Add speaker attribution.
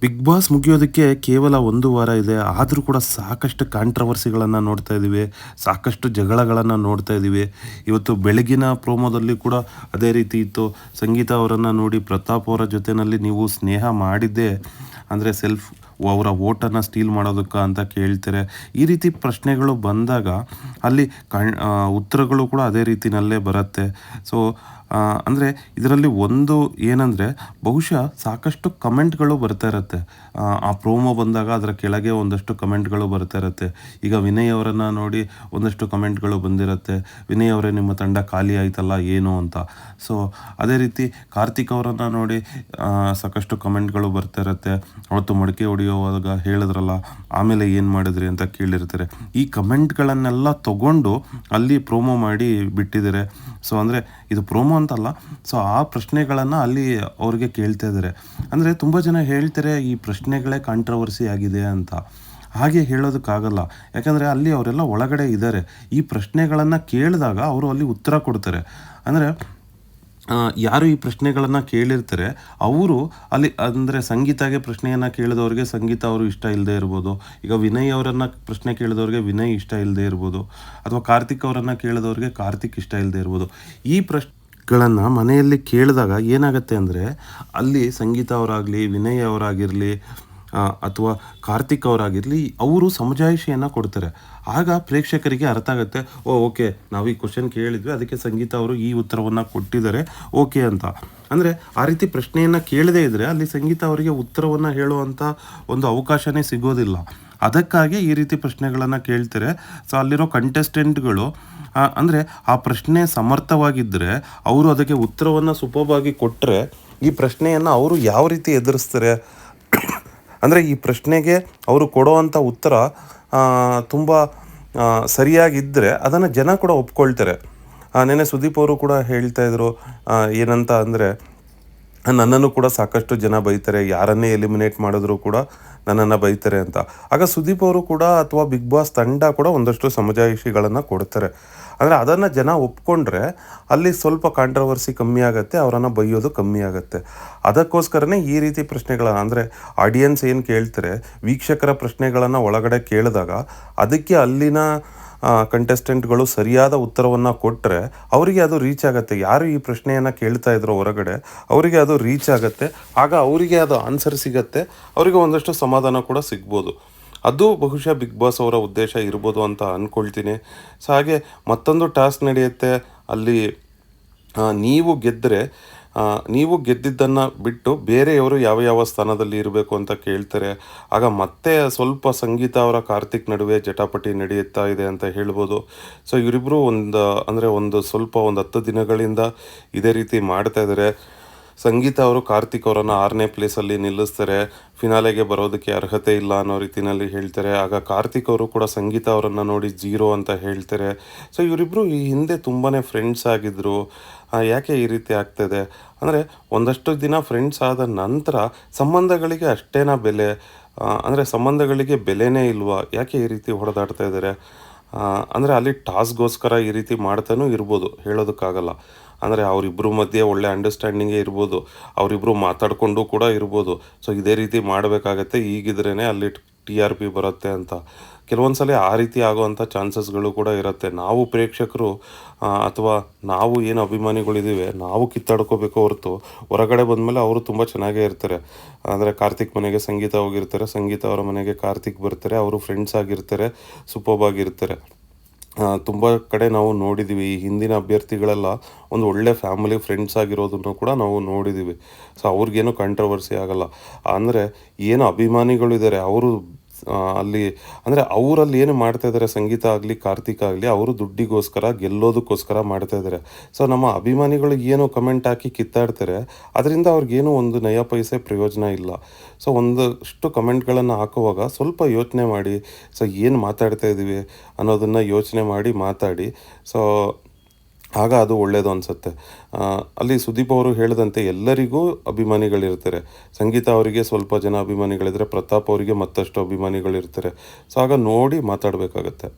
Speaker 1: Big boss ಮುಗಿಯೋದಕ್ಕೆ ಕೇವಲ 1 ವಾರ ಇದೆ. ಆದರೂ ಕೂಡ ಸಾಕಷ್ಟು ಕಾಂಟ್ರವರ್ಸಿಗಳನ್ನು ನೋಡ್ತಾ ಇದ್ದೀವಿ. ಸಾಕಷ್ಟು ಜಗಳಗಳನ್ನು ನೋಡ್ತಾ ಇದ್ದೀವಿ. ಇವತ್ತು ಬೆಳಗಿನ ಪ್ರೋಮೋದಲ್ಲಿ ಕೂಡ ಅದೇ ರೀತಿ ಇತ್ತು. ಸಂಗೀತ ಅವರನ್ನು ನೋಡಿ ಪ್ರತಾಪ್ ಅವರ ಜೊತೆಯಲ್ಲಿ ನೀವು ಸ್ನೇಹ ಮಾಡಿದ್ದೇ ಅಂದರೆ ಅವರ ವೋಟನ್ನು ಸ್ಟೀಲ್ ಮಾಡೋದಕ್ಕೆ ಅಂತ ಕೇಳ್ತಾರೆ. ಈ ರೀತಿ ಪ್ರಶ್ನೆಗಳು ಬಂದಾಗ ಅಲ್ಲಿ ಉತ್ತರಗಳು ಕೂಡ ಅದೇ ರೀತಿಯಲ್ಲೇ ಬರುತ್ತೆ. ಸೊ ಅಂದರೆ ಇದರಲ್ಲಿ ಒಂದು ಏನಂದರೆ ಬಹುಶಃ ಸಾಕಷ್ಟು ಕಮೆಂಟ್ಗಳು ಬರ್ತಾ ಇರುತ್ತೆ. ಆ ಪ್ರೋಮೋ ಬಂದಾಗ ಅದರ ಕೆಳಗೆ ಒಂದಷ್ಟು ಕಮೆಂಟ್ಗಳು ಬರ್ತಾ ಇರುತ್ತೆ. ಈಗ ವಿನಯ್ ಅವರನ್ನು ನೋಡಿ ಒಂದಷ್ಟು ಕಮೆಂಟ್ಗಳು ಬಂದಿರುತ್ತೆ. ವಿನಯ್ ಅವರೇ ನಿಮ್ಮ ತಂಡ ಖಾಲಿ ಆಯ್ತಲ್ಲ ಏನು ಅಂತ. ಸೊ ಅದೇ ರೀತಿ ಕಾರ್ತಿಕ್ ಅವರನ್ನು ನೋಡಿ ಸಾಕಷ್ಟು ಕಮೆಂಟ್ಗಳು ಬರ್ತಾ ಇರುತ್ತೆ. ಅವತ್ತು ಮಡಿಕೆ ಹೊಡೆಯುವಾಗ ಹೇಳಿದ್ರಲ್ಲ ಆಮೇಲೆ ಏನು ಮಾಡಿದ್ರಿ ಅಂತ ಕೇಳಿರ್ತಾರೆ. ಈ ಕಮೆಂಟ್ಗಳನ್ನೆಲ್ಲ ತಗೊಂಡು ಅಲ್ಲಿ ಪ್ರೋಮೋ ಮಾಡಿ ಬಿಟ್ಟಿದ್ದಾರೆ. ಸೊ ಅಂದರೆ ಇದು ಪ್ರೋಮೋ ಅಂತಲ್ಲ. ಸೊ ಆ ಪ್ರಶ್ನೆಗಳನ್ನು ಅಲ್ಲಿ ಅವ್ರಿಗೆ ಕೇಳ್ತಾ ಇದ್ದಾರೆ. ಅಂದರೆ ತುಂಬ ಜನ ಹೇಳ್ತಾರೆ ಈ ಪ್ರಶ್ನೆಗಳೇ ಕಾಂಟ್ರವರ್ಸಿ ಆಗಿದೆ ಅಂತ. ಹಾಗೆ ಹೇಳೋದಕ್ಕಾಗಲ್ಲ. ಯಾಕಂದರೆ ಅಲ್ಲಿ ಅವರೆಲ್ಲ ಒಳಗಡೆ ಇದ್ದಾರೆ. ಈ ಪ್ರಶ್ನೆಗಳನ್ನು ಕೇಳಿದಾಗ ಅವರು ಅಲ್ಲಿ ಉತ್ತರ ಕೊಡ್ತಾರೆ. ಅಂದರೆ ಯಾರು ಈ ಪ್ರಶ್ನೆಗಳನ್ನು ಕೇಳಿರ್ತಾರೆ ಅವರು ಅಲ್ಲಿ ಅಂದರೆ ಸಂಗೀತಾಗೆ ಪ್ರಶ್ನೆಯನ್ನು ಕೇಳಿದವ್ರಿಗೆ ಸಂಗೀತ ಅವರು ಇಷ್ಟ ಇಲ್ಲದೆ ಇರ್ಬೋದು. ಈಗ ವಿನಯ್ ಅವರನ್ನು ಪ್ರಶ್ನೆ ಕೇಳಿದವ್ರಿಗೆ ವಿನಯ್ ಇಷ್ಟ ಇಲ್ಲದೆ ಇರ್ಬೋದು. ಅಥವಾ ಕಾರ್ತಿಕ್ ಅವರನ್ನು ಕೇಳಿದವ್ರಿಗೆ ಕಾರ್ತಿಕ್ ಇಷ್ಟ ಇಲ್ಲದೆ ಇರ್ಬೋದು. ಈ ಪ್ರಶ್ನೆಗಳನ್ನು ಮನೆಯಲ್ಲಿ ಕೇಳಿದಾಗ ಏನಾಗುತ್ತೆ ಅಂದರೆ ಅಲ್ಲಿ ಸಂಗೀತ ಅವರಾಗಲಿ ವಿನಯ್ ಅವರಾಗಿರಲಿ ಅಥವಾ ಕಾರ್ತಿಕ್ ಅವರಾಗಿರಲಿ ಅವರು ಸಮಜಾಯಿಷಿಯನ್ನು ಕೊಡ್ತಾರೆ. ಆಗ ಪ್ರೇಕ್ಷಕರಿಗೆ ಅರ್ಥ ಆಗುತ್ತೆ, ಓಕೆ ನಾವು ಈ ಕ್ವಶನ್ ಕೇಳಿದ್ವಿ ಅದಕ್ಕೆ ಸಂಗೀತ ಅವರು ಈ ಉತ್ತರವನ್ನು ಕೊಟ್ಟಿದ್ದಾರೆ ಓಕೆ ಅಂತ. ಅಂದರೆ ಆ ರೀತಿ ಪ್ರಶ್ನೆಯನ್ನು ಕೇಳದೇ ಇದ್ದರೆ ಅಲ್ಲಿ ಸಂಗೀತ ಅವರಿಗೆ ಉತ್ತರವನ್ನು ಹೇಳುವಂಥ ಒಂದು ಅವಕಾಶವೇ ಸಿಗೋದಿಲ್ಲ. ಅದಕ್ಕಾಗಿ ಈ ರೀತಿ ಪ್ರಶ್ನೆಗಳನ್ನು ಕೇಳ್ತಾರೆ. ಸೊ ಅಲ್ಲಿರೋ ಕಂಟೆಸ್ಟೆಂಟ್ಗಳು ಅಂದರೆ ಆ ಪ್ರಶ್ನೆ ಸಮರ್ಥವಾಗಿದ್ದರೆ ಅವರು ಅದಕ್ಕೆ ಉತ್ತರವನ್ನು ಸುಲಭವಾಗಿ ಕೊಟ್ಟರೆ ಈ ಪ್ರಶ್ನೆಯನ್ನು ಅವರು ಯಾವ ರೀತಿ ಎದುರಿಸ್ತಾರೆ ಅಂದರೆ ಈ ಪ್ರಶ್ನೆಗೆ ಅವರು ಕೊಡೋವಂಥ ಉತ್ತರ ತುಂಬ ಸರಿಯಾಗಿದ್ದರೆ ಅದನ್ನು ಜನ ಕೂಡ ಒಪ್ಕೊಳ್ತಾರೆ. ನೆನ್ನೆ ಸುದೀಪ್ ಅವರು ಕೂಡ ಹೇಳ್ತಾಯಿದ್ರು ಏನಂತ ಅಂದರೆ ನನ್ನನ್ನು ಕೂಡ ಸಾಕಷ್ಟು ಜನ ಬೈತಾರೆ, ಯಾರನ್ನೇ ಎಲಿಮಿನೇಟ್ ಮಾಡಿದ್ರು ಕೂಡ ನನ್ನನ್ನು ಬೈತಾರೆ ಅಂತ. ಆಗ ಸುದೀಪ್ ಅವರು ಕೂಡ ಅಥವಾ ಬಿಗ್ ಬಾಸ್ ತಂಡ ಕೂಡ ಒಂದಷ್ಟು ಸಮಜಾಯಿಷಿಗಳನ್ನು ಕೊಡ್ತಾರೆ. ಅಂದರೆ ಅದನ್ನು ಜನ ಒಪ್ಕೊಂಡ್ರೆ ಅಲ್ಲಿ ಸ್ವಲ್ಪ ಕಾಂಟ್ರವರ್ಸಿ ಕಮ್ಮಿ ಆಗುತ್ತೆ, ಅವರನ್ನು ಬೈಯೋದು ಕಮ್ಮಿ ಆಗುತ್ತೆ. ಅದಕ್ಕೋಸ್ಕರನೇ ಈ ರೀತಿ ಪ್ರಶ್ನೆಗಳನ್ನು ಅಂದರೆ ಆಡಿಯನ್ಸ್ ಏನು ಕೇಳ್ತಾರೆ ವೀಕ್ಷಕರ ಪ್ರಶ್ನೆಗಳನ್ನು ಒಳಗಡೆ ಕೇಳಿದಾಗ ಅದಕ್ಕೆ ಅಲ್ಲಿನ ಕಂಟೆಸ್ಟೆಂಟ್ಗಳು ಸರಿಯಾದ ಉತ್ತರವನ್ನು ಕೊಟ್ಟರೆ ಅವರಿಗೆ ಅದು ರೀಚ್ ಆಗುತ್ತೆ. ಯಾರು ಈ ಪ್ರಶ್ನೆಯನ್ನು ಕೇಳ್ತಾ ಇದ್ರು ಹೊರಗಡೆ ಅವರಿಗೆ ಅದು ರೀಚ್ ಆಗುತ್ತೆ. ಆಗ ಅವರಿಗೆ ಅದು ಆನ್ಸರ್ ಸಿಗತ್ತೆ, ಅವರಿಗೆ ಒಂದಷ್ಟು ಸಮಾಧಾನ ಕೂಡ ಸಿಗ್ಬೋದು. ಅದು ಬಹುಶಃ ಬಿಗ್ ಬಾಸ್ ಅವರ ಉದ್ದೇಶ ಇರ್ಬೋದು ಅಂತ ಅಂದ್ಕೊಳ್ತೀನಿ. ಸೊ ಹಾಗೆ ಮತ್ತೊಂದು ಟಾಸ್ಕ್ ನಡೆಯುತ್ತೆ ಅಲ್ಲಿ. ನೀವು ಗೆದ್ದಿದ್ದನ್ನು ಬಿಟ್ಟು ಬೇರೆಯವರು ಯಾವ ಯಾವ ಸ್ಥಾನದಲ್ಲಿ ಇರಬೇಕು ಅಂತ ಕೇಳ್ತಾರೆ. ಆಗ ಮತ್ತೆ ಸ್ವಲ್ಪ ಸಂಗೀತ ಅವರ ಕಾರ್ತಿಕ್ ನಡುವೆ ಜಟಾಪಟಿ ನಡೆಯುತ್ತಾ ಇದೆ ಅಂತ ಹೇಳ್ಬೋದು. ಸೊ ಇವರಿಬ್ಬರು ಒಂದು 10 ದಿನಗಳಿಂದ ಇದೇ ರೀತಿ ಮಾಡ್ತಾ ಇದ್ದಾರೆ. ಸಂಗೀತ ಅವರು ಕಾರ್ತಿಕ್ ಅವರನ್ನು 6ನೇ ಪ್ಲೇಸಲ್ಲಿ ನಿಲ್ಲಿಸ್ತಾರೆ. ಫಿನಾಲೆಗೆ ಬರೋದಕ್ಕೆ ಅರ್ಹತೆ ಇಲ್ಲ ಅನ್ನೋ ರೀತಿಯಲ್ಲಿ ಹೇಳ್ತಾರೆ. ಆಗ ಕಾರ್ತಿಕ್ ಅವರು ಕೂಡ ಸಂಗೀತ ಅವರನ್ನು ನೋಡಿ 0 ಅಂತ ಹೇಳ್ತಾರೆ. ಸೊ ಇವರಿಬ್ಬರು ಈ ಹಿಂದೆ ತುಂಬಾ ಫ್ರೆಂಡ್ಸ್ ಆಗಿದ್ದರು. ಯಾಕೆ ಈ ರೀತಿ ಆಗ್ತಾಯಿದೆ ಅಂದರೆ ಒಂದಷ್ಟು ದಿನ ಫ್ರೆಂಡ್ಸ್ ಆದ ನಂತರ ಸಂಬಂಧಗಳಿಗೆ ಅಷ್ಟೇನಾ ಬೆಲೆ, ಅಂದರೆ ಸಂಬಂಧಗಳಿಗೆ ಬೆಲೆನೇ ಇಲ್ವಾ, ಯಾಕೆ ಈ ರೀತಿ ಹೊಡೆದಾಡ್ತಾ ಇದ್ದಾರೆ ಅಂದರೆ ಅಲ್ಲಿ ಟಾಸ್ಕ್ಗೋಸ್ಕರ ಈ ರೀತಿ ಮಾಡ್ತಾನೂ ಇರ್ಬೋದು, ಹೇಳೋದಕ್ಕಾಗಲ್ಲ. ಅಂದರೆ ಅವರಿಬ್ಬರ ಮಧ್ಯೆ ಒಳ್ಳೆ ಅಂಡರ್ಸ್ಟ್ಯಾಂಡಿಂಗೇ ಇರ್ಬೋದು, ಅವರಿಬ್ಬರು ಮಾತಾಡಿಕೊಂಡು ಕೂಡ ಇರ್ಬೋದು. ಸೊ ಇದೇ ರೀತಿ ಮಾಡಬೇಕಾಗತ್ತೆ, ಈಗಿದ್ರೇ ಅಲ್ಲಿ TRP ಬರುತ್ತೆ ಅಂತ. ಕೆಲವೊಂದು ಸಲ ಆ ರೀತಿ ಆಗೋವಂಥ ಚಾನ್ಸಸ್ಗಳು ಕೂಡ ಇರುತ್ತೆ. ನಾವು ಪ್ರೇಕ್ಷಕರು ಅಥವಾ ನಾವು ಏನು ಅಭಿಮಾನಿಗಳಿದ್ದೀವಿ ನಾವು ಕಿತ್ತಾಡ್ಕೋಬೇಕು ಹೊರತು ಹೊರಗಡೆ ಬಂದಮೇಲೆ ಅವರು ತುಂಬ ಚೆನ್ನಾಗೇ ಇರ್ತಾರೆ. ಅಂದರೆ ಕಾರ್ತಿಕ್ ಮನೆಗೆ ಸಂಗೀತ ಹೋಗಿರ್ತಾರೆ, ಸಂಗೀತ ಅವರ ಮನೆಗೆ ಕಾರ್ತಿಕ್ ಬರ್ತಾರೆ, ಅವರು ಫ್ರೆಂಡ್ಸ್ ಆಗಿರ್ತಾರೆ, ಸೂಪರ್ಬ್ ಆಗಿರ್ತಾರೆ. ತುಂಬ ಕಡೆ ನಾವು ನೋಡಿದ್ದೀವಿ. ಈ ಹಿಂದಿನ ಅಭ್ಯರ್ಥಿಗಳೆಲ್ಲ ಒಂದು ಒಳ್ಳೆ ಫ್ಯಾಮಿಲಿ ಫ್ರೆಂಡ್ಸ್ ಆಗಿರೋದನ್ನು ಕೂಡ ನಾವು ನೋಡಿದ್ದೀವಿ. ಸೊ ಅವ್ರಿಗೇನು ಕಾಂಟ್ರವರ್ಸಿ ಆಗಲ್ಲ. ಅಂದರೆ ಏನು ಅಭಿಮಾನಿಗಳಿದ್ದಾರೆ ಅವರು ಅಲ್ಲಿ ಅಂದರೆ ಅವರಲ್ಲಿ ಏನು ಮಾಡ್ತಾಯಿದ್ದಾರೆ ಸಂಗೀತ ಆಗಲಿ ಕಾರ್ತಿಕ್ ಆಗಲಿ ಅವರು ದುಡ್ಡಿಗೋಸ್ಕರ ಗೆಲ್ಲೋದಕ್ಕೋಸ್ಕರ ಮಾಡ್ತಾಯಿದ್ದಾರೆ. ಸೊ ನಮ್ಮ ಅಭಿಮಾನಿಗಳು ಏನು ಕಮೆಂಟ್ ಹಾಕಿ ಕಿತ್ತಾಡ್ತಾರೆ ಅದರಿಂದ ಅವ್ರಿಗೇನು ಒಂದು ನಯ ಪೈಸೆ ಪ್ರಯೋಜನ ಇಲ್ಲ. ಸೊ ಒಂದಷ್ಟು ಕಮೆಂಟ್ಗಳನ್ನು ಹಾಕುವಾಗ ಸ್ವಲ್ಪ ಯೋಚನೆ ಮಾಡಿ, ಸೊ ಏನು ಮಾತಾಡ್ತಾ ಇದ್ದೀವಿ ಅನ್ನೋದನ್ನು ಯೋಚನೆ ಮಾಡಿ ಮಾತಾಡಿ. ಸೊ ಆಗ ಅದು ಒಳ್ಳೆಯದು ಅನಿಸುತ್ತೆ. ಅಲ್ಲಿ ಸುದೀಪ್ ಅವರು ಹೇಳಿದಂತೆ ಎಲ್ಲರಿಗೂ ಅಭಿಮಾನಿಗಳಿರ್ತಾರೆ. ಸಂಗೀತ ಅವರಿಗೆ ಸ್ವಲ್ಪ ಜನ ಅಭಿಮಾನಿಗಳಿದ್ದರೆ ಪ್ರತಾಪ್ ಅವರಿಗೆ ಮತ್ತಷ್ಟು ಅಭಿಮಾನಿಗಳಿರ್ತಾರೆ. ಸೊ ಆಗ ನೋಡಿ ಮಾತಾಡಬೇಕಾಗತ್ತೆ.